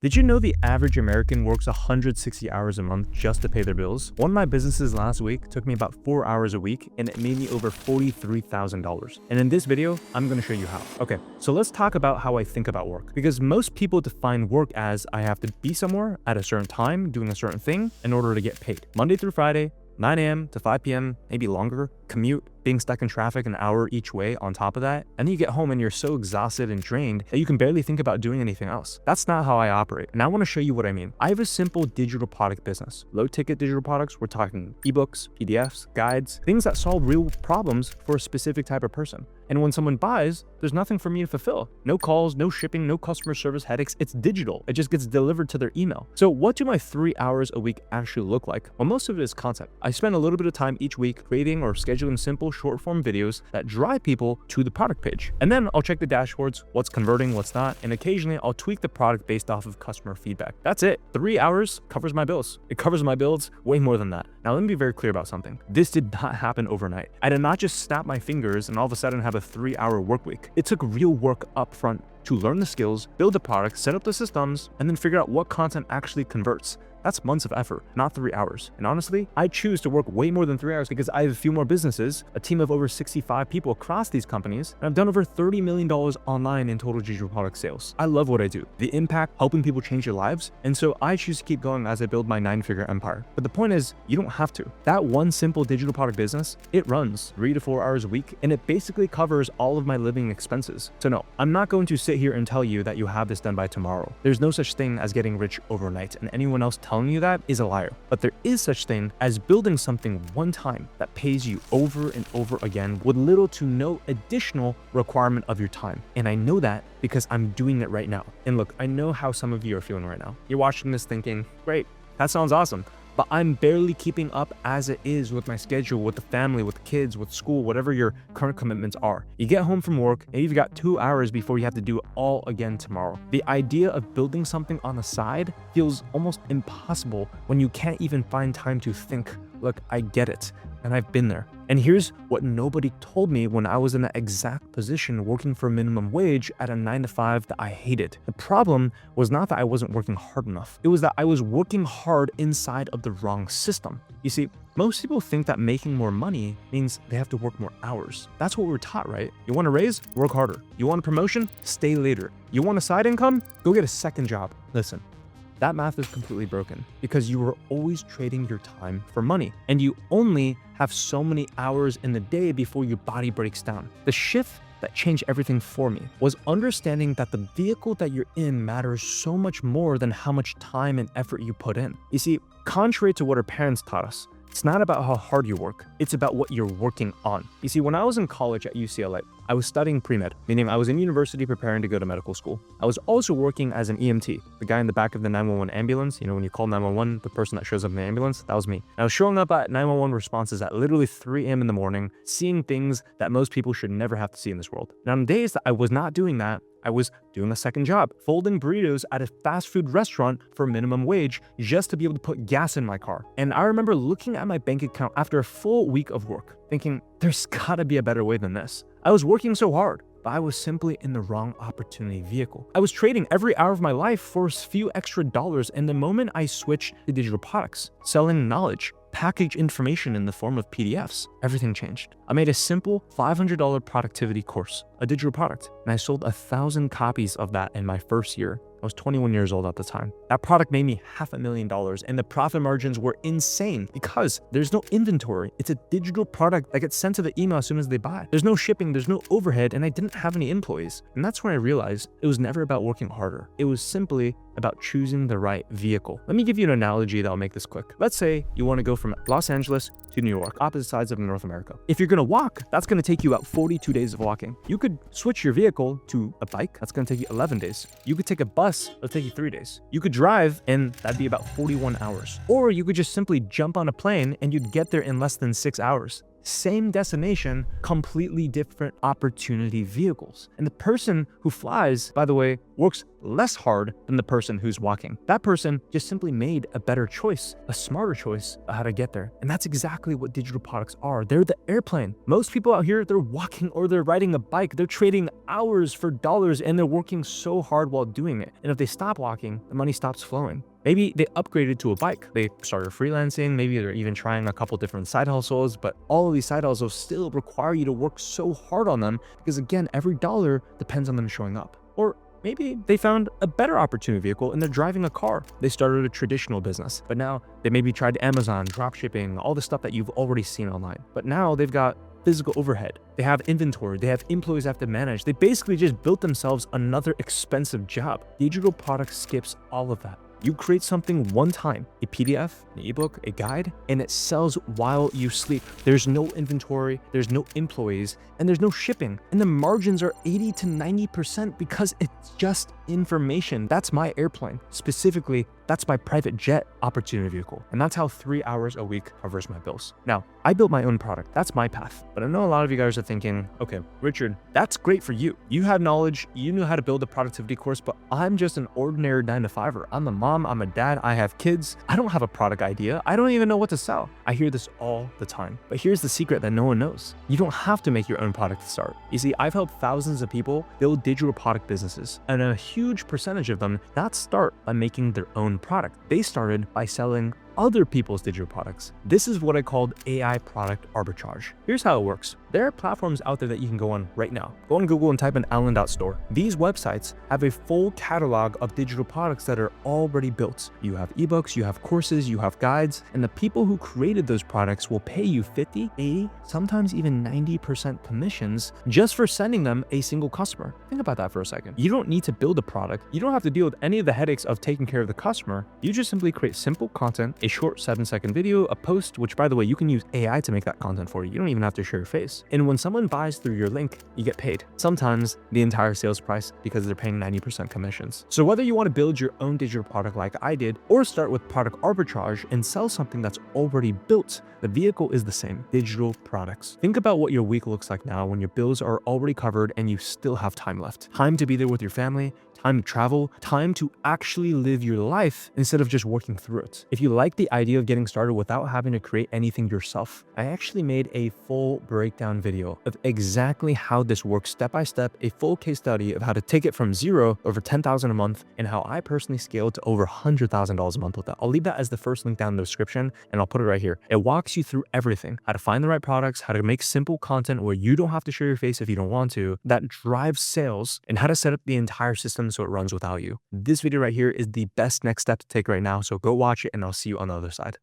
Did you know the average American works 160 hours a month just to pay their bills? One of my businesses last week took me about 4 hours a week and it made me over $43,000. And in this video, I'm going to show you how. Okay, so let's talk about how I think about work. Because most people define work as I have to be somewhere at a certain time doing a certain thing in order to get paid. Monday through Friday, 9 a.m. to 5 p.m., maybe longer, commute, being stuck in traffic an hour each way on top of that, and then you get home and you're so exhausted and drained that you can barely think about doing anything else. That's not how I operate, and I want to show you what I mean. I have a simple digital product business. Low ticket digital products, we're talking ebooks, PDFs, guides, things that solve real problems for a specific type of person. And when someone buys, there's nothing for me to fulfill. No calls, no shipping, no customer service headaches. It's digital. It just gets delivered to their email. So what do my 3 hours a week actually look like? Well, most of it is content. I spend a little bit of time each week creating or scheduling simple short form videos that drive people to the product page. And then I'll check the dashboards, what's converting, what's not, and occasionally I'll tweak the product based off of customer feedback. That's it. 3 hours covers my bills. It covers my bills way more than that. Now, let me be very clear about something. This did not happen overnight. I did not just snap my fingers and all of a sudden have a 3-hour work week. It took real work up front to learn the skills, build the product, set up the systems, and then figure out what content actually converts. That's months of effort, not 3 hours. And honestly, I choose to work way more than 3 hours because I have a few more businesses, a team of over 65 people across these companies, and I've done over $30 million online in total digital product sales. I love what I do, the impact, helping people change their lives, and so I choose to keep going as I build my 9-figure empire. But the point is, you don't have to. That one simple digital product business, it runs 3 to 4 hours a week, and it basically covers all of my living expenses. So no, I'm not going to sit here and tell you that you have this done by tomorrow. There's no such thing as getting rich overnight, and anyone else telling you that is a liar. But there is such thing as building something one time that pays you over and over again with little to no additional requirement of your time. And I know that because I'm doing it right now. And look, I know how some of you are feeling right now. You're watching this thinking, great, that sounds awesome. But I'm barely keeping up as it is with my schedule, with the family, with the kids, with school, whatever your current commitments are. You get home from work and you've got 2 hours before you have to do it all again tomorrow. The idea of building something on the side feels almost impossible when you can't even find time to think. Look, I get it, and I've been there. And here's what nobody told me when I was in that exact position working for minimum wage at a 9-to-5 that I hated. The problem was not that I wasn't working hard enough. It was that I was working hard inside of the wrong system. You see, most people think that making more money means they have to work more hours. That's what we're taught, right? You want a raise? Work harder. You want a promotion? Stay later. You want a side income? Go get a second job. Listen. That math is completely broken because you are always trading your time for money and you only have so many hours in the day before your body breaks down. The shift that changed everything for me was understanding that the vehicle that you're in matters so much more than how much time and effort you put in. You see, contrary to what our parents taught us, it's not about how hard you work, it's about what you're working on. You see, when I was in college at UCLA, I was studying pre-med, meaning I was in university preparing to go to medical school. I was also working as an EMT, the guy in the back of the 911 ambulance. You know, when you call 911, the person that shows up in the ambulance, that was me. I was showing up at 911 responses at literally 3 a.m. in the morning, seeing things that most people should never have to see in this world. And on days that I was not doing that, I was doing a second job, folding burritos at a fast food restaurant for minimum wage just to be able to put gas in my car. And I remember looking at my bank account after a full week of work, thinking, there's gotta be a better way than this. I was working so hard, but I was simply in the wrong opportunity vehicle. I was trading every hour of my life for a few extra dollars, and the moment I switched to digital products, selling knowledge, package information in the form of PDFs, everything changed. I made a simple $500 productivity course, a digital product, and I sold 1,000 copies of that in my first year. I was 21 years old at the time. That product made me $500,000 and the profit margins were insane because there's no inventory. It's a digital product that gets sent to the email as soon as they buy. There's no shipping, there's no overhead, and I didn't have any employees. And that's when I realized it was never about working harder. It was simply about choosing the right vehicle. Let me give you an analogy that'll make this quick. Let's say you want to go from Los Angeles to New York, opposite sides of North America. If you're gonna walk, that's gonna take you about 42 days of walking. You could switch your vehicle to a bike, that's gonna take you 11 days. You could take a bus, it'll take you 3 days. You could drive, and that'd be about 41 hours. Or you could just simply jump on a plane and you'd get there in less than 6 hours. Same destination, completely different opportunity vehicles. And the person who flies, by the way, works less hard than the person who's walking. That person just simply made a better choice, a smarter choice of how to get there. And that's exactly what digital products are. They're the airplane. Most people out here, they're walking or they're riding a bike. They're trading hours for dollars and they're working so hard while doing it. And if they stop walking, the money stops flowing. Maybe they upgraded to a bike. They started freelancing. Maybe they're even trying a couple different side hustles, but all of these side hustles still require you to work so hard on them because again, every dollar depends on them showing up. Or maybe they found a better opportunity vehicle and they're driving a car. They started a traditional business, but now they maybe tried Amazon, drop shipping, all the stuff that you've already seen online. But now they've got physical overhead. They have inventory. They have employees they have to manage. They basically just built themselves another expensive job. Digital product skips all of that. You create something one time, a PDF, an ebook, a guide, and it sells while you sleep. There's no inventory, there's no employees, and there's no shipping. And the margins are 80 to 90% because it's just information. That's my airplane. Specifically, that's my private jet opportunity vehicle. And that's how 3 hours a week covers my bills. Now, I built my own product. That's my path. But I know a lot of you guys are thinking, okay, Richard, that's great for you. You have knowledge, you knew how to build a productivity course, but I'm just an ordinary 9-to-5er. I'm a mom, I'm a dad, I have kids. I don't have a product idea. I don't even know what to sell. I hear this all the time. But here's the secret that no one knows. You don't have to make your own product to start. You see, I've helped thousands of people build digital product businesses, and a huge percentage of them not start by making their own product. They started by selling other people's digital products. This is what I called AI product arbitrage. Here's how it works. There are platforms out there that you can go on right now. Go on Google and type in Allen.store. These websites have a full catalog of digital products that are already built. You have ebooks, you have courses, you have guides, and the people who created those products will pay you 50, 80, sometimes even 90% commissions just for sending them a single customer. Think about that for a second. You don't need to build a product. You don't have to deal with any of the headaches of taking care of the customer. You just simply create simple content, a short 7-second video, a post, which by the way, you can use AI to make that content for you. You don't even have to share your face. And when someone buys through your link, you get paid. Sometimes the entire sales price because they're paying 90% commissions. So whether you want to build your own digital product like I did, or start with product arbitrage and sell something that's already built, the vehicle is the same, digital products. Think about what your week looks like now when your bills are already covered and you still have time left. Time to be there with your family, time to travel, time to actually live your life instead of just working through it. If you like the idea of getting started without having to create anything yourself, I actually made a full breakdown video of exactly how this works step by step, a full case study of how to take it from zero over $10,000 a month and how I personally scaled to over $100,000 a month with that. I'll leave that as the first link down in the description and I'll put it right here. It walks you through everything, how to find the right products, how to make simple content where you don't have to show your face if you don't want to, that drives sales, and how to set up the entire system so it runs without you. This video right here is the best next step to take right now, so go watch it and I'll see you on the other side.